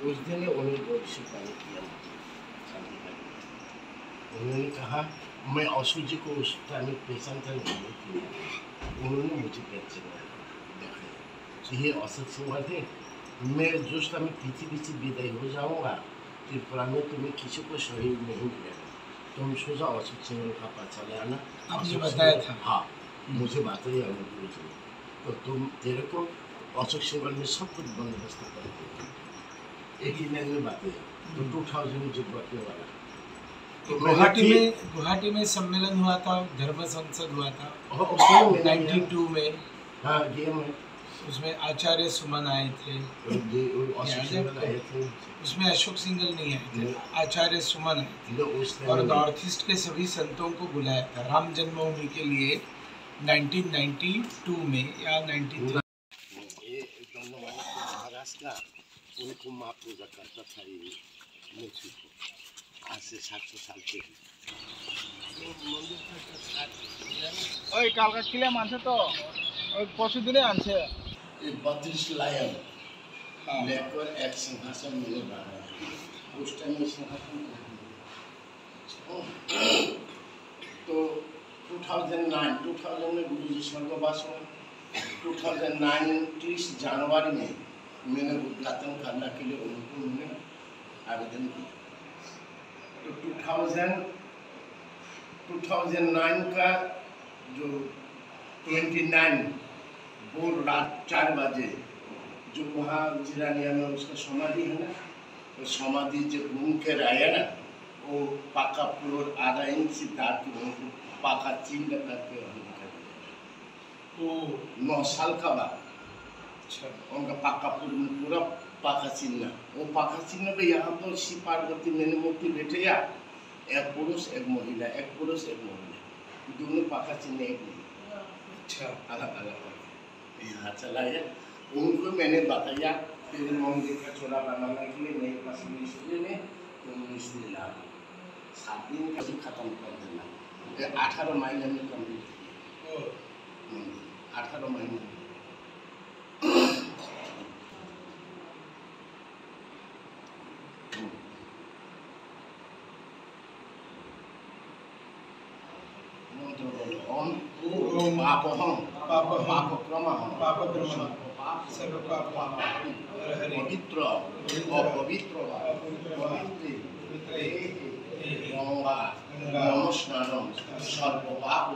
उस दिन उन्होंने गोरक्षी पानी किया। उन्होंने कहा मैं अशु जी को उस टाइम पेशेंट था, उन्होंने मुझे पेंशन देखा ये असत सिंह थे। मैं जिस टाइम पीछे पीछे विदाई हो जाऊँगा त्रिपुरा में तुम्हें किसी को शरीर नहीं मिलेगा, तुम सोचा अशोक सिंह का पास चले आना। आपने बताया था? हाँ मुझे बताइए तो तुम तेरे को अशोक सिंह ने सब कुछ बंदोबस्त कर दिया। एक ही दिन में बात है तो 2000 जो बढ़ने वाला तो गुवाहाटी में सम्मेलन हुआ था, धर्म संसद हुआ था 92 में। हाँ ये में उसमें आचार्य सुमन आए थे, उसमें अशोक सिंगल नहीं आए थे, आचार्य सुमन आए थे और नॉर्थ ईस्ट के सभी संतों को बुलाया था राम जन्मभूमि के लिए 1992 में या 93। महाराष्ट्र उनको माँ पूजा करता था ये मूर्ति को, आज से 700 साल पहले। ওই কালকা কিলে মানছে তো ওই পরশু দিনে আনছে। ये 32 लायन लेकर एक सिंहासन मिले बना उस टाइम में सिंहासन तो 2000 में गुरु जी स्वर्गवास हुए। 2009 30 जनवरी में मैंने उद्घाटन करने के लिए उनको मैंने आवेदन किया। तो 2009 का जो 29 वो रात 4 बजे जो वहाँ जिरानिया में उसका समाधि है ना, तो समाधि जब घूम कर आया ना वो पाका फ्लोर आधा इंच दाग के उनको पाका चिन्ह करके वो 9 साल का बाद उनका पाका पूरा पाका चिन्ह, वो पाका चिन्ह पे यहाँ तो शिव पार्वती मैंने मूर्ति बैठे या एक पुरुष एक महिला, एक पुरुष एक महिला, दोनों पाका चिन्ह एक नहीं। अच्छा अलग अलग यहाँ चला है। उनको मैंने बताया तेरे मंदिर का चोरा बनाने के लिए मेरे पास मिस्त्री ने तो मिस्त्री ला 7 दिन का भी खत्म कर देना। 18 महीने में कम्प्लीट 18 महीने। पवित्र अपवित्र नमस्कारम सर्वपाप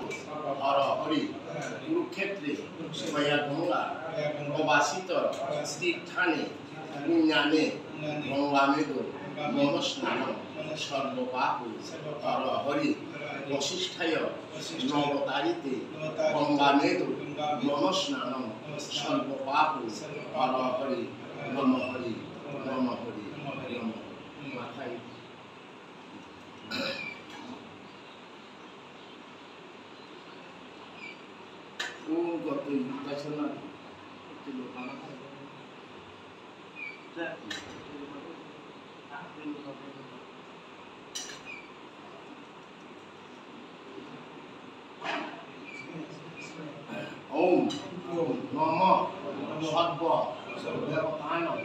हर हरि कुरुक्षेत्रे स्वया गंगा प्रवासित तीर्थाने पुण्याने गंगामेदो नमस्कारम सर्वपाप हर हरि वशिष्ठाय नवतारिते गंगामेदो नमस्कारम सर्वपाप हर हरि नम हरि नम हरि नम माथाय वो गत युद्धना ओम नमः सर्व देवतानां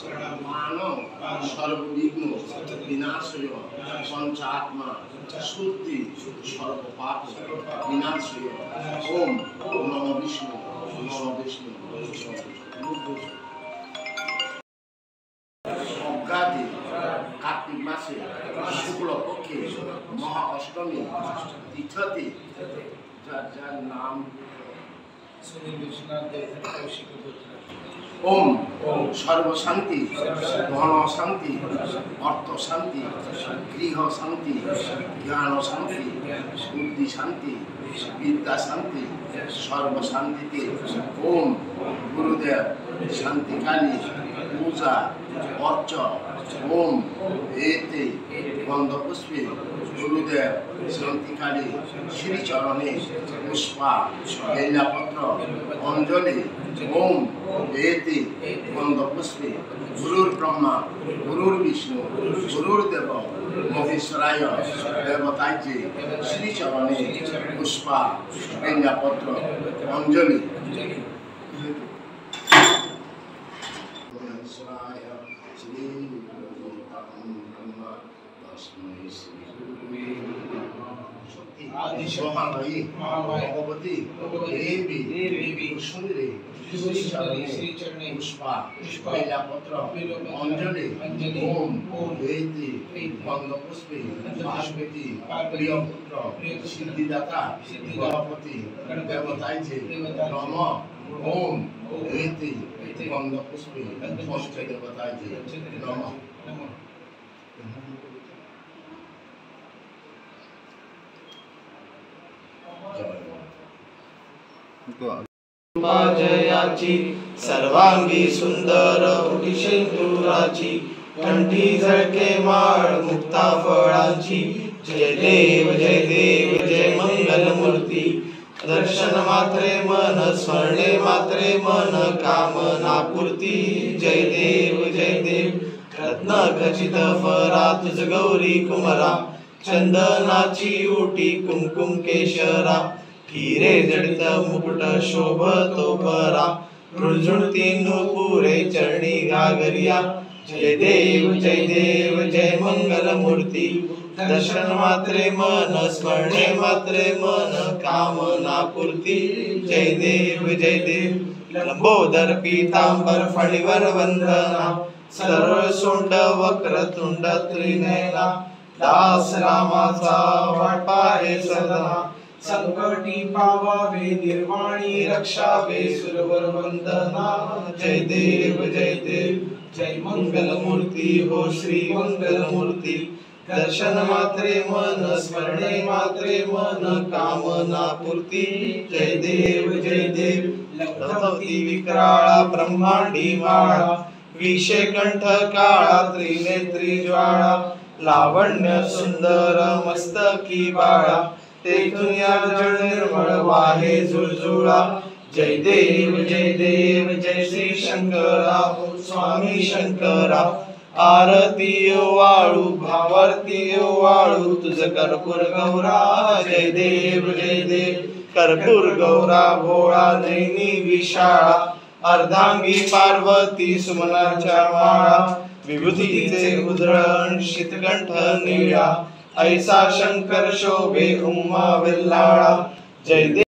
चरणामानं सर्वविघ्न विनाशय पंचात्मा शुद्धि सर्वपाप विनाशय। ओम नमः विष्णु नमः विष्णु। अग्रादि कार्तिक मासे शुक्ल पक्षे महा अष्टमी तिथि जार नाम सुनील देओधार। ओम सर्व शांति धन शांति अर्थ शांति गृह शांति ज्ञान शांति बुद्धि शांति विद्या शांति सर्व शांति। ओम गुरुदेव शांति काली पूजा अर्च ओम एते गंध पुष्पे गुरुदेव शांति काली श्री चरणे पुष्पा बेलपत्र अंजलि। ओम एते गंध पुष्पे गुरुर ब्रह्मा गुरुर विष्णु गुरुर्देव महेश्वराय देवताय श्री चरणे पुष्पा बेलपत्र अंजलि। महेश्वराय श्री ब्रह्मा तस्मै श्री गुरुवे महामायी भगवती देवी सुंदरी श्री चरणे पुष्पा बेलपत्र अंजलि ओम वेदी गंधपुष्पे पार्वती प्रियपुत्र सिद्धिदाता गणपति देवताय नमः ओम वेदी गंधपुष्पे पंच देवताय नमः। जयाची सर्वांगी सुंदर उटिशेंदुराची कंठी झळके माळ मुक्ता फळांची जय देव जय मंगल मूर्ती दर्शन मात्रे मन स्मरणे मात्रे मन कामना पूर्ती जय देव रत्न खचित फरा तुझ गौरी कुमरा चंदनाची उटी कुमकुम केशरा हिरे जडित मुकुट शोभतो परा रुळझुळती नुपुरे चरणी घागरिया जय देव जय मंगल मूर्ती दर्शन मात्रे मन स्मरणे मात्रे मन कामना पूर्ती जय देव लंबोदर पीतांबर फणीवर वंदना सरळ सोंड वक्रतुंड त्रिनयना दास रामाचा वाटा हे सदा संकटी पावावे निर्वाणी रक्षावे सुरवर वंदना जय देव जय मंगल मूर्ती हो श्री मंगल मूर्ती दर्शन मात्रे मन स्मरणे मात्रे मन कामना पूर्ती जय देव लखवती विक्राळा ब्रह्मांडी माळा विषे कंठ काळा त्रिनेत्री ज्वाळा लावण्य सुंदर मस्तकी बाळा तेथून या जळ निर्मळ वाहे झुळझुळा जय देव जय श्री शंकरा स्वामी शंकरा आरती वाळू भावारती वाळू तुझ कर्पूर गौरा जय देव कर्पूर गौरा भोळा नैनी विशाळा अर्धांगी पार्वती सुमनाच्या माळा विभूतीचे उधळण शीतकंठ निळा ऐसा शंकर शोभे उम्मा वेल्लाळा जय देव